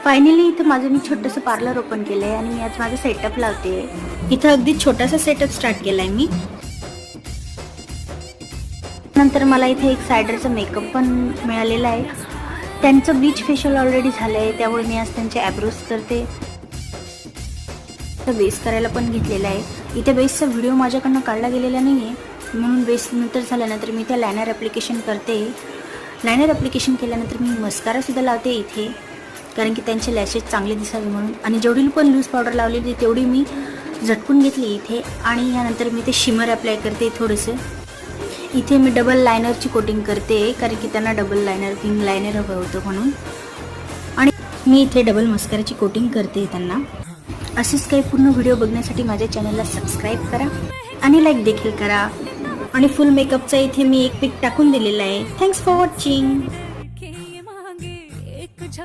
Finally इथं माझं मी छोटंसं पार्लर ओपन केलं आहे आणि मी आज माझा सेटअप लावते. इथं अगदी छोटासा सेटअप स्टार्ट केला आहे मी. नंतर मला इथे एक सायडरचा मेकअप पण मिळालेला आहे. त्यांचं ब्लीच फेशियल ऑलरेडी झालं आहे, त्यामुळे मी आज त्यांचे ॲब्रोज करते. तर बेस करायला पण घेतलेला आहे. इथे बेसचा व्हिडिओ माझ्याकडनं काढला गेलेला नाही आहे, म्हणून बेस नंतर झाल्यानंतर मी त्या लायनर ॲप्लिकेशन करते. लायनर ॲप्लिकेशन केल्यानंतर मी मस्कारासुद्धा लावते इथे, कारण की त्यांचे लॅशेस चांगले दिसावे म्हणून. आणि जेवढी पण लूज पावडर लावलेली तेवढी मी झटकून घेतली इथे. आणि यानंतर मी ते शिमर अप्लाय करते थोडंसं. इथे मी डबल लायनरची कोटिंग करते, कारण की त्यांना डबल लायनर विंग लायनर हवं होतं म्हणून. आणि मी इथे डबल मस्काराची कोटिंग करते त्यांना. असेच काही पूर्ण व्हिडिओ बघण्यासाठी माझ्या चॅनलला सबस्क्राईब करा आणि लाईक देखील करा. आणि फुल मेकअपचा इथे मी एक पिक टाकून दिलेला आहे. Thanks for watching.